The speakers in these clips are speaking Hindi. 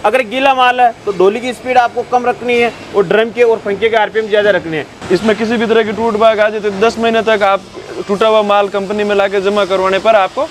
अगर गीला माल है तो डोली की स्पीड आपको कम रखनी है और ड्रम के और पंखे के आरपीएम ज़्यादा रखने हैं। इसमें किसी भी तरह की टूट भाग आ जाए तो 10 महीने तक आप टूटा हुआ माल कंपनी में लाके जमा करवाने पर आपको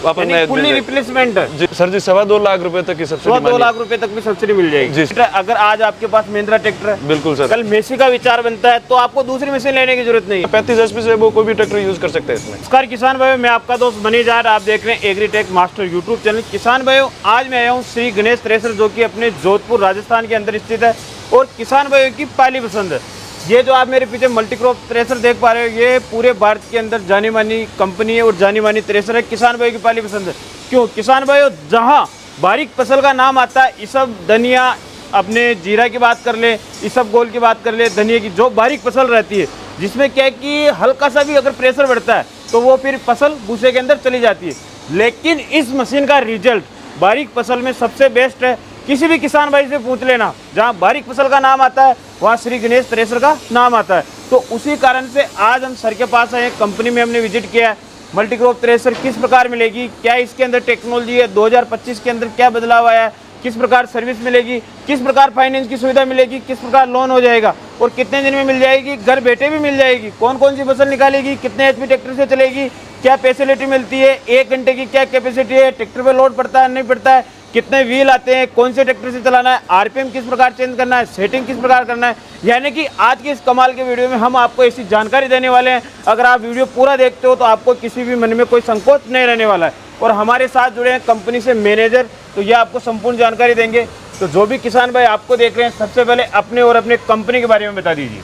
वापस नया फुल्ली रिप्लेसमेंट जी सर जी। 2.25 लाख रुपए तक की सब्सिडी, 2 लाख रुपए तक भी सब्सिडी मिल जाएगी जी। अगर आज आपके पास महिंद्रा ट्रैक्टर है, बिल्कुल सर, कल मेसी का विचार बनता है तो आपको दूसरी मशीन लेने की जरूरत नहीं है। 35 HP से वो कोई भी ट्रैक्टर यूज कर सकते हैं इसमें। नमस्कार किसान भाइयों, मैं आपका दोस्त मनीजार, आप देख रहे हैं एग्रीटेक मास्टर यूट्यूब चैनल। किसान भाइयों, आज मैं आया हूँ श्री गणेश थ्रेसर जो कि अपने जोधपुर राजस्थान के अंदर स्थित है और किसान भाइयों की पहली पसंद है। ये जो आप मेरे पीछे मल्टीक्रॉप थ्रेसर देख पा रहे हो, ये पूरे भारत के अंदर जानी मानी कंपनी है और जानी मानी थ्रेसर है। किसान भाइयों की पहली पसंद है। क्यों? किसान भाइयों, जहाँ बारीक फसल का नाम आता है, इसब धनिया, अपने जीरा की बात कर ले, इसब गोल की बात कर ले, धनिया की जो बारीक फसल रहती है, जिसमें क्या है कि हल्का सा भी अगर प्रेशर बढ़ता है तो वो फिर फसल भूसे के अंदर चली जाती है। लेकिन इस मशीन का रिजल्ट बारीक फसल में सबसे बेस्ट है। किसी भी किसान भाई से पूछ लेना, जहाँ बारीक फसल का नाम आता है वहाँ श्री गणेश थ्रेसर का नाम आता है। तो उसी कारण से आज हम सर के पास आए, कंपनी में हमने विजिट किया है। मल्टीक्रॉप थ्रेसर किस प्रकार मिलेगी, क्या इसके अंदर टेक्नोलॉजी है, 2025 के अंदर क्या बदलाव आया है, किस प्रकार सर्विस मिलेगी, किस प्रकार फाइनेंस की सुविधा मिलेगी, किस प्रकार लोन हो जाएगा और कितने दिन में मिल जाएगी, घर बैठे भी मिल जाएगी, कौन कौन सी फसल निकालेगी, कितने एचपी ट्रैक्टर से चलेगी, क्या फैसिलिटी मिलती है, 1 घंटे की क्या कैपेसिटी है, ट्रैक्टर पे लोड पड़ता है नहीं पड़ता है, कितने व्हील आते हैं, कौन से ट्रैक्टर से चलाना है, आरपीएम किस प्रकार चेंज करना है, सेटिंग किस प्रकार करना है। यानी कि आज के इस कमाल के वीडियो में हम आपको ऐसी जानकारी देने वाले हैं, अगर आप वीडियो पूरा देखते हो तो आपको किसी भी मन में कोई संकोच नहीं रहने वाला है। और हमारे साथ जुड़े हैं कंपनी से मैनेजर, तो ये आपको संपूर्ण जानकारी देंगे। तो जो भी किसान भाई आपको देख रहे हैं, सबसे पहले अपने और अपने कंपनी के बारे में बता दीजिए।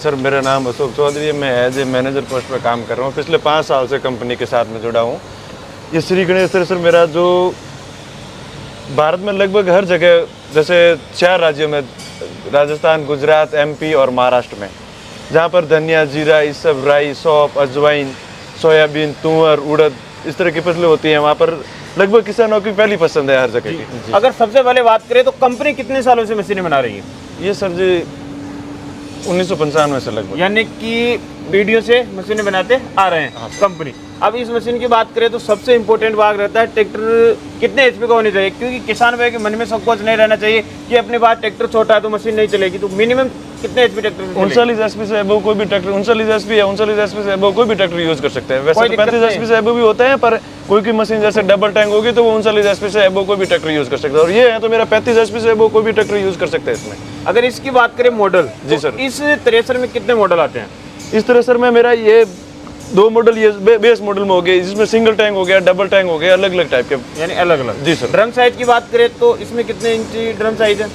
सर, मेरा नाम अशोक चौधरी है, मैं एज ए मैनेजर पोस्ट पर काम कर रहा हूँ। पिछले 5 साल से कंपनी के साथ में जुड़ा हूँ। ये श्री गणेश थ्रेसर मेरा जो भारत में लगभग हर जगह, जैसे 4 राज्यों में, राजस्थान, गुजरात, MP और महाराष्ट्र में, जहाँ पर धनिया, जीरा, इस सब, राई, सौंफ, अजवाइन, सोयाबीन, तुअर, उड़द, इस तरह की फसलें होती हैं, वहाँ पर लगभग किसानों की पहली पसंद है हर जगह की। अगर सबसे पहले बात करें तो कंपनी कितने सालों से मशीनें बना रही है? ये सर जी 1995 से लगभग, यानी कि पीढ़ियों से मशीनें बनाते आ रहे हैं कंपनी। अब इस मशीन की बात करें तो सबसे इम्पोर्टेंट भाग रहता है ट्रैक्टर कितने HP का होने चाहिए, क्योंकि किसान भाई के मन में संकोच नहीं रहना चाहिए कि अपने पास ट्रैक्टर छोटा है तो मशीन नहीं चलेगी। तो मिनिमम कितने HP ट्रैक्टर? 39 HP से अबव कोई भी ट्रैक्टर, 39 HP या 39 HP से अबव कोई भी ट्रैक्टर यूज कर सकते हैं। वैसे तो 35 HP से अबव भी होते हैं, पर कोई की मशीन जैसे डबल टैंक होगी तो वो 39 HP से अबव कोई भी ट्रैक्टर यूज कर सकता है। और ये है तो मेरा 35 HP से अबव कोई भी ट्रैक्टर यूज कर सकते हैं इसमें। अगर इसकी बात करें मॉडल, जी सर, इस थ्रेसर में कितने मॉडल आते हैं? इस थ्रेसर में मेरा ये 2 मॉडल ये बेस मॉडल में हो गए, जिसमें सिंगल टैंक हो गया, डबल टैंक हो गया, अलग अलग टाइप के, यानी अलग अलग। जी सर। ड्रम साइज की बात करें तो इसमें कितने इंची ड्रम साइज है?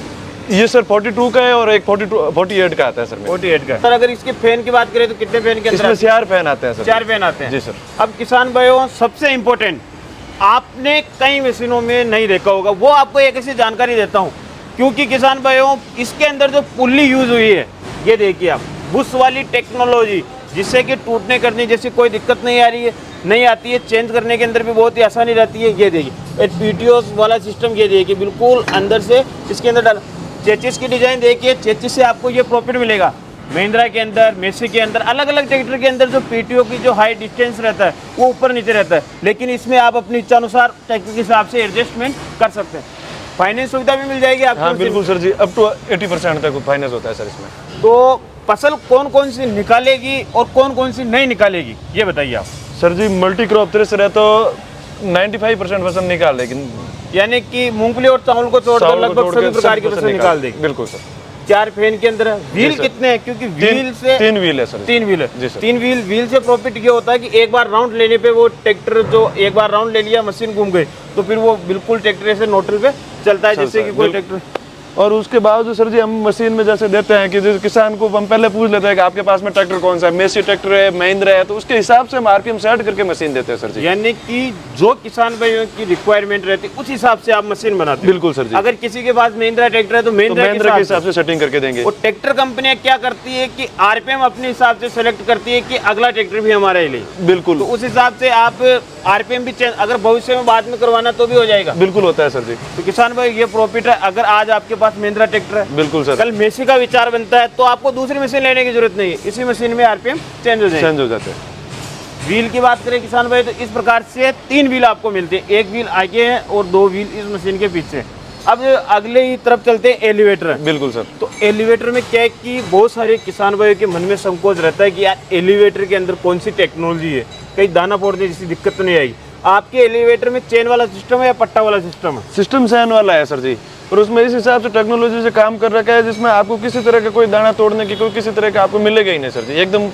ये सर 42 का है और एक 48 का आता है सर। 48 का। सर अगर इसके फैन की बात करें तो कितने फैन के अंदर? इसमें 4 फैन आते हैं सर। 4 फैन आते हैं, जी सर। अब किसान भाइयों, सबसे इम्पोर्टेंट आपने कई मशीनों में नहीं देखा होगा, वो आपको एक ऐसी जानकारी देता हूँ, क्योंकि किसान भाइयों इसके अंदर जो पुल्ली यूज हुई है, ये देखिए आप, बुश वाली टेक्नोलॉजी, जिससे कि टूटने करने जैसी कोई दिक्कत नहीं आ रही है, नहीं आती है, चेंज करने के अंदर भी बहुत ही आसानी रहती है। ये देखिए PTOs वाला सिस्टम, ये देखिए बिल्कुल अंदर से इसके अंदर डाल। चेचिस की डिजाइन देखिए, चेचिस से आपको ये प्रॉफिट मिलेगा। महिंद्रा के अंदर, मेसी के अंदर, अलग अलग ट्रैक्टर के अंदर जो PTO की जो हाई डिस्टेंस रहता है वो ऊपर नीचे रहता है, लेकिन इसमें आप अपनी इच्छानुसार ट्रैक्टर के हिसाब से एडजस्टमेंट कर सकते हैं। फाइनेंस सुविधा भी मिल जाएगी आपको। हाँ बिल्कुल सर जी, अप टू 80% तक फाइनेंस होता है सर इसमें। तो फसल कौन कौन सी निकालेगी और कौन कौन सी नहीं निकालेगी, ये बताइए आप। सर जी, मल्टी क्रॉप थ्रेसर है तो 95% फसल निकाल देगी, यानी कि मूंगफली और चावल को छोड़कर लगभग सभी प्रकार की फसल निकाल देगी। बिल्कुल सर। 4 फैन के अंदर है। व्हील कितने हैं? क्योंकि व्हील से 3 व्हील है सर। 3 व्हील है जी सर। 3 व्हील से प्रॉफिट ये होता है कि एक बार राउंड लेने पे वो ट्रैक्टर, जो एक बार राउंड ले लिया, मशीन घूम गई, तो फिर वो बिल्कुल ट्रैक्टर से नोटल पे चलता है, जैसे कि कोई ट्रैक्टर। और उसके बावजूद सर जी हम मशीन में जैसे देते हैं कि जैसे किसान को हम पहले पूछ लेते हैं कि आपके पास में ट्रैक्टर कौन सा है, मेसी ट्रैक्टर है, महिंद्रा है, तो उसके हिसाब से हम आरपीएम सेट करके मशीन देते हैं सर जी। यानी कि जो किसान भाइयों की रिक्वायरमेंट रहती है उस हिसाब से आप मशीन बनाते हैं। बिल्कुल सर जी। अगर किसी के पास महिंद्रा ट्रैक्टर है तो महिंद्रा के हिसाब से सेटिंग करके देंगे। और ट्रैक्टर कंपनियां क्या करती है कि आरपीएम अपने हिसाब से सेलेक्ट करती है कि अगला ट्रैक्टर भी हमारा ही ले। बिल्कुल। तो उस हिसाब से आप आरपीएम भी चेंज, अगर भविष्य में बाद में करवाना तो भी हो जाएगा। बिल्कुल होता है सर जी। तो किसान भाई ये प्रॉफिट है। अगर आज आपके पास महिंद्रा ट्रैक्टर है, बिल्कुल सर, कल मेसी का विचार बनता है तो आपको दूसरी मशीन लेने की जरूरत नहीं है, इसी मशीन में आरपीएम चेंज हो जाते हैं। व्हील की बात करें किसान भाई तो इस प्रकार से 3 व्हील आपको मिलते हैं, एक व्हील आगे है और 2 व्हील इस मशीन के पीछे। अब अगले ही तरफ चलते हैं, एलिवेटर। बिल्कुल सर। तो एलिवेटर में क्या है कि बहुत सारे किसान भाइयों के मन में संकोच रहता है कि यार एलिवेटर के अंदर कौन सी टेक्नोलॉजी है, कहीं दाना फोड़ने जैसी दिक्कत तो नहीं आएगी। आपके एलिवेटर में चेन वाला सिस्टम है या पट्टा वाला सिस्टम है? सिस्टम चैन वाला है सर जी, और उसमें इस हिसाब से टेक्नोलॉजी से काम कर रखा है जिसमें आपको किसी तरह का कोई दाना तोड़ने की कोई किसी तरह का आपको मिलेगा ही नहीं सर जी। एकदम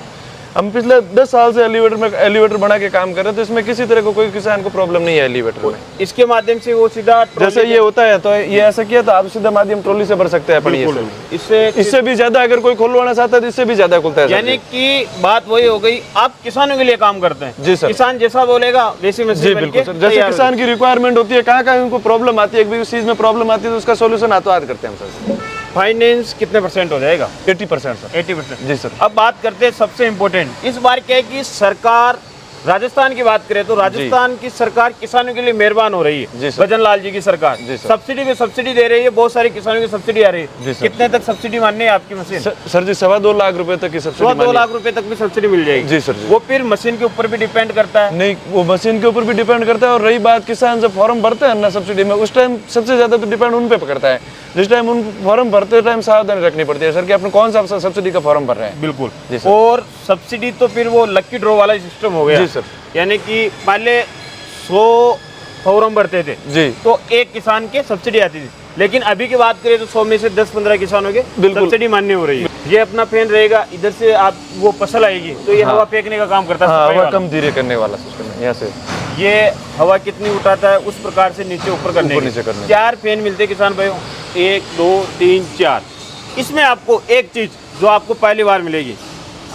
हम पिछले 10 साल से एलिवेटर बना के काम कर रहे हैं, तो इसमें किसी तरह को कोई किसान को प्रॉब्लम नहीं है एलिवेटर में। इसके माध्यम से वो सीधा जैसे ये होता है तो ये ऐसा किया तो आप सीधा माध्यम ट्रॉली से भर सकते हैं अपनी। इससे भी ज्यादा अगर कोई खुलवाना चाहता है तो इससे भी ज्यादा खुलता है। यानी कि बात वही हो गई, आप किसानों के लिए काम करते हैं। जी सर। किसान जैसा बोलेगा वैसी मशीन जी बिल्कुल सर। जैसे किसान की रिक्वायरमेंट होती है, कहाँ उनको प्रॉब्लम आती है, उस चीज में प्रॉब्लम आती है तो उसका सोल्यूशन हाथों हाथ करते हैं सर। फाइनेंस कितने % हो जाएगा? 80% सर। 80%। जी सर। अब बात करते हैं सबसे इम्पोर्टेंट, इस बार क्या है कि सरकार, राजस्थान की बात करें तो राजस्थान की सरकार किसानों के लिए मेहरबान हो रही है। भजन लाल जी की सरकार सब्सिडी पे सब्सिडी दे रही है, बहुत सारे किसानों की सब्सिडी आ रही है। कितने तक सब्सिडी माननी है आपकी मशीन? सर जी 2.25 लाख रुपए तक की सब्सिडी। 2.25 लाख रुपए तक भी सब्सिडी मिल जाएगी। जी सर जी। वो फिर मशीन के ऊपर भी डिपेंड करता है? नहीं, वो मशीन के ऊपर भी डिपेंड करता है। और रही बात किसान जब फॉर्म भरते हैं ना सब्सिडी में, उस टाइम सबसे ज्यादा तो डिपेंड उन पे करता है। जिस टाइम उन फॉर्म भरते टाइम सावधानी रखनी पड़ती है सर कि अपने कौन सा सब्सिडी का फॉर्म भर रहे हैं। बिल्कुल। और सब्सिडी तो फिर वो लक्की ड्रॉ वाला सिस्टम हो गया। जी सर। यानी कि पहले 100 फॉर्म भरते थे जी तो एक किसान के सब्सिडी आती थी, लेकिन अभी की बात करें तो 100 में से 10-15 किसानों के सब्सिडी मान्य हो रही है। ये अपना फैन रहेगा, इधर से आप वो फसल आएगी तो ये हवा फेंकने का काम करता है। हवा कम धीरे करने वाला सिस्टम है। यहाँ से ये हवा कितनी उठाता है उस प्रकार से नीचे ऊपर करने के 4 फैन मिलते हैं किसान भाइयों, 1 2 3 4। इसमें आपको एक चीज जो आपको पहली बार मिलेगी,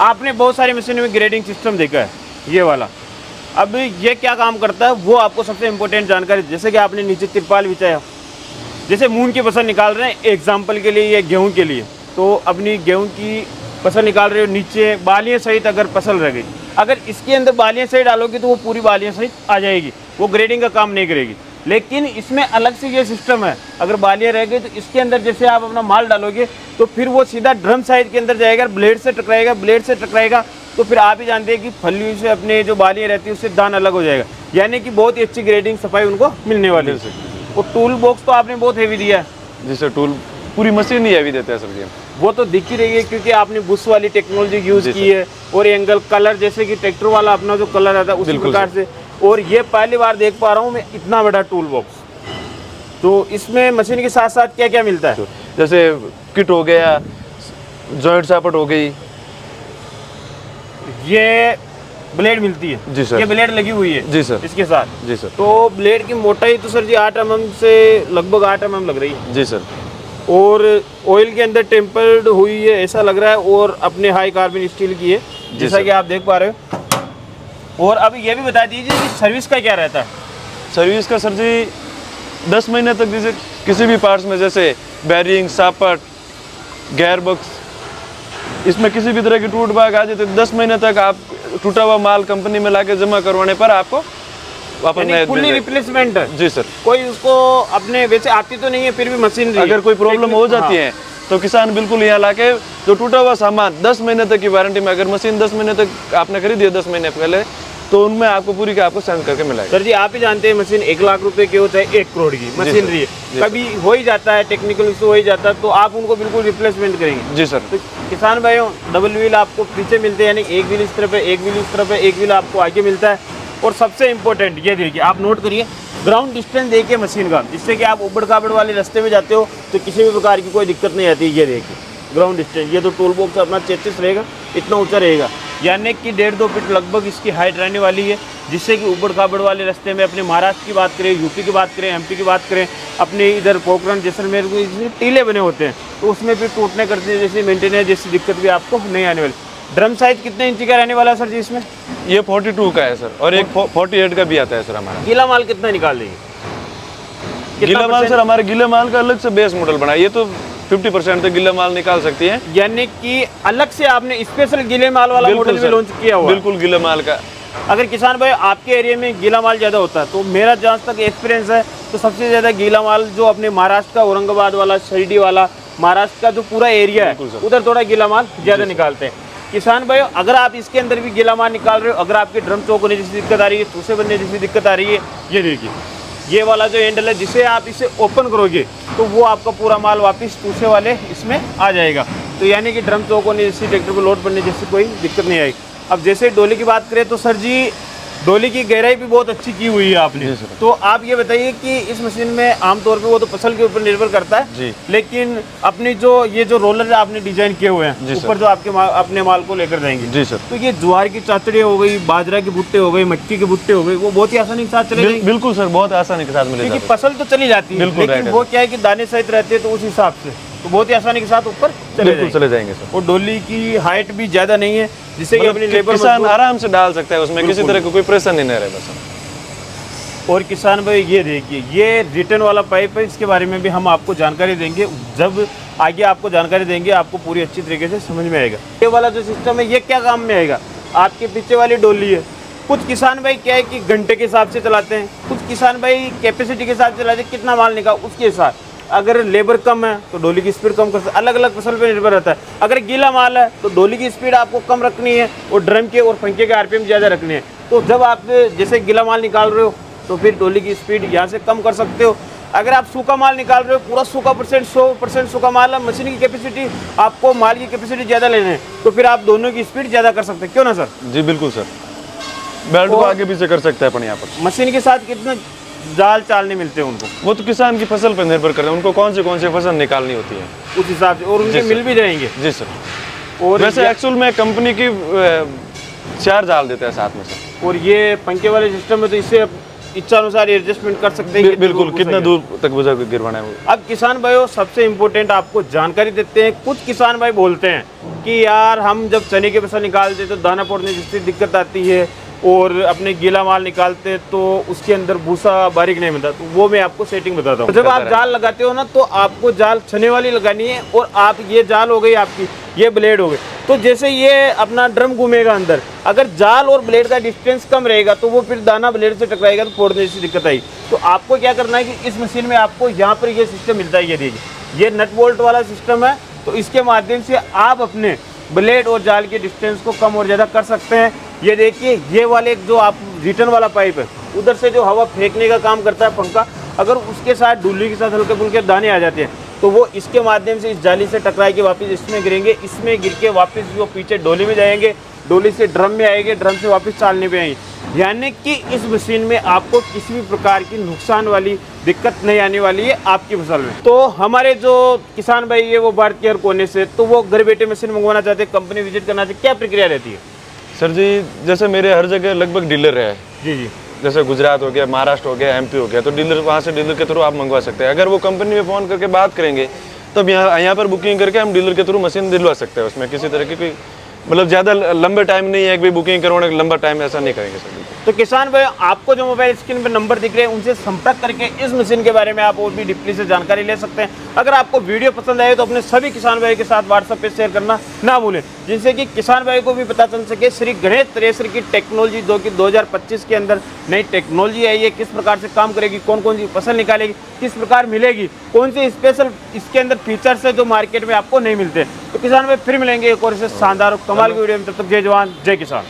आपने बहुत सारी मशीनों में ग्रेडिंग सिस्टम देखा है, ये वाला। अब ये क्या काम करता है वो आपको सबसे इम्पोर्टेंट जानकारी, जैसे कि आपने नीचे तिरपाल बिछाया, जैसे मूंग की फसल निकाल रहे हैं एग्जाम्पल के लिए या गेहूँ के लिए, तो अपनी गेहूँ की फसल निकाल रहे हो, नीचे बालियाँ सहित अगर फसल रह गई, अगर इसके अंदर बालियाँ सहित डालोगे तो वो पूरी बालियाँ सहित आ जाएगी, वो ग्रेडिंग का काम नहीं करेगी। लेकिन इसमें अलग से ये सिस्टम है, अगर बालियाँ रह गई तो इसके अंदर जैसे आप अपना माल डालोगे तो फिर वो सीधा ड्रम साइज के अंदर जाएगा, ब्लेड से टकराएगा, ब्लेड से टकराएगा तो फिर आप ही जानते हैं कि फलियों से अपने जो बालियाँ रहती है उससे दान अलग हो जाएगा। यानी कि बहुत ही अच्छी ग्रेडिंग सफाई उनको मिलने वाली है। और टूल बॉक्स तो आपने बहुत हेवी दिया है। जी सर, टूल पूरी मशीन ही हेवी देते हैं सर जी। वो तो दिख ही रही है क्योंकि आपने बुश वाली टेक्नोलॉजी यूज की है, और एंगल कलर जैसे कि ट्रैक्टर वाला अपना जो कलर आता है उसी प्रकार से। और ये पहली बार देख पा रहा हूँ मैं इतना बड़ा टूल बॉक्स। तो इसमें मशीन के साथ साथ क्या क्या मिलता है? जैसे किट हो गया, जॉइंट सापट हो गई, ये ब्लेड मिलती है। जी सर। ये ब्लेड लगी हुई है जी सर इसके साथ। जी सर। तो ब्लेड की मोटाई तो सर जी 8 mm से लगभग 8 mm लग रही है। जी सर। और ऑयल के अंदर टेम्पर्ड हुई है ऐसा लग रहा है, और अपने हाई कार्बन स्टील की है जैसा कि आप देख पा रहे हो। और अब ये भी बता दीजिए कि सर्विस का क्या रहता है? सर्विस का सर जी 10 महीने तक, जैसे किसी भी पार्ट्स में जैसे बैरिंग, सापट, गियर बॉक्स, इसमें किसी भी तरह की टूट भाग आ जाए तो 10 महीने तक आप टूटा हुआ माल कंपनी में लाके जमा करवाने पर आपको वापस नया फुल्ली रिप्लेसमेंट है। जी सर। कोई उसको अपने वैसे आती तो नहीं है फिर भी मशीन अगर कोई प्रॉब्लम हो जाती है तो किसान बिल्कुल यहाँ लाके जो टूटा हुआ सामान 10 महीने तक की वारंटी में, अगर मशीन 10 महीने तक आपने खरीदी है 10 महीने पहले, तो उनमें आपको पूरी का आपको सेंड करके मिलेगा। सर जी आप ही जानते हैं मशीन 1 लाख रुपए की हो चाहे 1 करोड़ की मशीनरी है, कभी हो ही जाता है, टेक्निकल इशू हो ही जाता है, तो आप उनको बिल्कुल रिप्लेसमेंट करेंगे। जी सर। तो किसान भाइयों डबल व्हील आपको पीछे मिलते हैं, यानी एक व्हील इस तरफ है, एक व्हील इस तरफ है, एक व्हील आपको आगे मिलता है। और सबसे इम्पोर्टेंट ये देखिए, आप नोट करिए, ग्राउंड डिस्टेंस देखिए मशीन का, जिससे कि आप उबड़ खाबड़ वाले रास्ते में जाते हो तो किसी भी प्रकार की कोई दिक्कत नहीं आती। ये देखिए ग्राउंड डिस्टेंस, ये तो टूल बॉक्स अपना 33 रहेगा, इतना ऊंचा रहेगा, यानी कि 1.5-2 फीट लगभग इसकी हाइट रहने वाली है, जिससे कि उबड़ खाबड़ वाले रास्ते में अपने महाराष्ट्र की बात करें, यूपी की बात करें, एमपी की बात करें, अपने इधर पोखरण जैसलमेर में टीले बने होते हैं तो उसमें भी टूटने करते जैसे मेंटेनेंस जैसी दिक्कत भी आपको नहीं आने वाली। ड्रम साइज कितने इंची का रहने वाला है सर जी इसमें? ये 42 का है सर, और एक 48 का भी आता है सर हमारा। गीला माल कितना निकाल देंगे? गीला माल सर हमारे गीले माल का अलग से बेस मॉडल बना है, ये तो 50% तक गीला माल निकाल सकती है। यानी कि अलग से आपने स्पेशल गीले माल वाला मॉडल भी लॉन्च किया हुआ? बिल्कुल गीले माल का। अगर किसान भाई आपके एरिया में गीला माल ज़्यादा होता है तो मेरा जहाँ तक एक्सपीरियंस है तो सबसे ज़्यादा गीला माल जो अपने महाराष्ट्र का औरंगाबाद वाला, शिरडी वाला, महाराष्ट्र का जो पूरा एरिया है उधर थोड़ा गीला माल ज़्यादा निकालते हैं। किसान भाई अगर आप इसके अंदर भी गीला माल निकाल रहे हो, अगर आपके ड्रम चौक होने जैसी दिक्कत आ रही है, सूसे बनने जैसी दिक्कत आ रही है, ये देखिए ये वाला जो हैंडल है, जिसे आप इसे ओपन करोगे तो वो आपका पूरा माल वापस दूसरे वाले इसमें आ जाएगा। तो यानी कि ड्रम चौक होने जैसी, ट्रैक्टर को लोड करने जैसी कोई दिक्कत नहीं आएगी। अब जैसे डोली की बात करें तो सर जी डोली की गहराई भी बहुत अच्छी की हुई है आपने। तो आप ये बताइए कि इस मशीन में आमतौर पे वो तो फसल के ऊपर निर्भर करता है जी, लेकिन अपनी जो ये जो रोलर आपने डिजाइन किए हुए हैं ऊपर जो आपके अपने माल को लेकर जाएंगे जी सर। तो ये ज्वार की चाचड़ी हो गई, बाजरा के भुट्टे हो गए, मक्की के भुट्टे हो गए, वो बहुत ही आसानी के साथ चले जाएंगे। बिल्कुल सर, बहुत आसानी के साथ मिलेगा, क्योंकि फसल तो चली जाती है लेकिन वो क्या है कि दाने सहित रहते हैं, तो उस हिसाब से तो बहुत ही आसानी के साथ ऊपर चले जाएंगे सर। और डोली की हाइट भी ज्यादा नहीं है जिससे कि अपनी लेबर किसान आराम से डाल सकता है उसमें, किसी तरह का कोई प्रेशर नहीं रहे बस। और किसान भाई ये देखिए, ये रिटर्न वाला पाइप है, इसके बारे में भी हम आपको जानकारी देंगे। जब आगे आपको जानकारी देंगे आपको पूरी अच्छी तरीके से समझ में आएगा। ये वाला जो सिस्टम है ये क्या काम में आएगा, आपके पीछे वाली डोली है। कुछ किसान भाई क्या है कि घंटे के हिसाब से चलाते हैं, कुछ किसान भाई कैपेसिटी के हिसाब से चलाते हैं, कितना माल निकाल उसके हिसाब। अगर लेबर कम है तो डोली की स्पीड कम कर सकते, अलग अलग फसल पे निर्भर रहता है। अगर गीला माल है तो डोली की स्पीड आपको कम रखनी है और ड्रम के और पंखे के आरपीएम ज़्यादा रखने हैं। तो जब आप जैसे गीला माल निकाल रहे हो तो फिर डोली की स्पीड यहाँ से कम कर सकते हो। अगर आप सूखा माल निकाल रहे हो, पूरा सूखा 100% सूखा माल है, मशीन की कैपेसिटी आपको माल की कैपेसिटी ज़्यादा लेना है, तो फिर आप दोनों की स्पीड ज़्यादा कर सकते हैं, क्यों ना सर? जी बिल्कुल सर, बेल्ट को आगे पीछे कर सकते हैं अपन यहाँ पर। मशीन के साथ कितने जाल चालने मिलते हैं उनको? वो तो किसान की फसल पर निर्भर करते हैं, उनको कौन सी फसल निकालनी होती है उस हिसाब से, और उनके मिल भी जाएंगे। जी सर। और वैसे एक्चुअल में कंपनी की 4 जाल देते हैं साथ में सर। और ये पंखे वाले सिस्टम में तो इससे इच्छा अनुसार एडजस्टमेंट कर सकते हैं। बिल्कुल, कितना दूर तक गिरवाना है वो। अब किसान भाइयों सबसे इम्पोर्टेंट आपको जानकारी देते हैं। कुछ किसान भाई बोलते हैं कि यार हम जब चने की फसल निकालते तो दाना पोड़ने जिससे दिक्कत आती है, और अपने गीला माल निकालते तो उसके अंदर भूसा बारीक नहीं मिलता। तो वो मैं आपको सेटिंग बताता हूँ। जब आप जाल लगाते हो ना तो आपको जाल छने वाली लगानी है, और आप ये जाल हो गई आपकी, ये ब्लेड हो गई। तो जैसे ये अपना ड्रम घूमेगा अंदर, अगर जाल और ब्लेड का डिस्टेंस कम रहेगा तो वो फिर दाना ब्लेड से टकराएगा तो फोड़ने जैसी दिक्कत आएगी। तो आपको क्या करना है कि इस मशीन में आपको यहाँ पर ये सिस्टम मिलता है, ये देखिए ये नट बोल्ट वाला सिस्टम है। तो इसके माध्यम से आप अपने ब्लेड और जाल के डिस्टेंस को कम और ज़्यादा कर सकते हैं। ये देखिए ये वाले जो आप रिटर्न वाला पाइप है, उधर से जो हवा फेंकने का काम करता है पंखा, अगर उसके साथ डुल्ली के साथ हल्के फुल्के दाने आ जाते हैं तो वो इसके माध्यम से इस जाली से टकरा के वापस इसमें गिरेंगे, इसमें गिर के वापस वो पीछे डोली में जाएंगे, डोली से ड्रम में आएंगे, ड्रम से वापस चालने पे आएंगे। यानी कि इस मशीन में आपको किसी भी प्रकार की नुकसान वाली दिक्कत नहीं आने वाली है आपकी फसल में। तो हमारे जो किसान भाई है वो भारत के हर कोने से, तो वो घर बैठे मशीन मंगवाना चाहते हैं, कंपनी विजिट करना चाहते, क्या प्रक्रिया रहती है? सर जी जैसे मेरे हर जगह लगभग डीलर है जी, जैसे गुजरात हो गया, महाराष्ट्र हो गया, एमपी हो गया, तो डीलर वहाँ से डीलर के थ्रू आप मंगवा सकते हैं। अगर वो कंपनी में फ़ोन करके बात करेंगे तब यहाँ पर बुकिंग करके हम डीलर के थ्रू मशीन दिलवा सकते हैं। उसमें किसी तरह की कोई मतलब ज़्यादा लंबे टाइम नहीं है कि भाई बुकिंग करवाने लंबा टाइम, ऐसा नहीं करेंगे सर। तो किसान भाई आपको जो मोबाइल स्क्रीन पर नंबर दिख रहे हैं उनसे संपर्क करके इस मशीन के बारे में आप और भी डीपली से जानकारी ले सकते हैं। अगर आपको वीडियो पसंद आए तो अपने सभी किसान भाई के साथ व्हाट्सएप पे शेयर करना ना भूलें, जिससे कि किसान भाई को भी पता चल सके श्री गणेश थ्रेसर की टेक्नोलॉजी, जो कि 2025 के अंदर नई टेक्नोलॉजी आई है, किस प्रकार से काम करेगी, कौन कौन सी फसल निकालेगी, किस प्रकार मिलेगी, कौन से स्पेशल इसके अंदर फीचर्स है जो मार्केट में आपको नहीं मिलते। तो किसान भाई फिर मिलेंगे एक और से शानदार कमाल की वीडियो में, तब तक जय जवान जय किसान।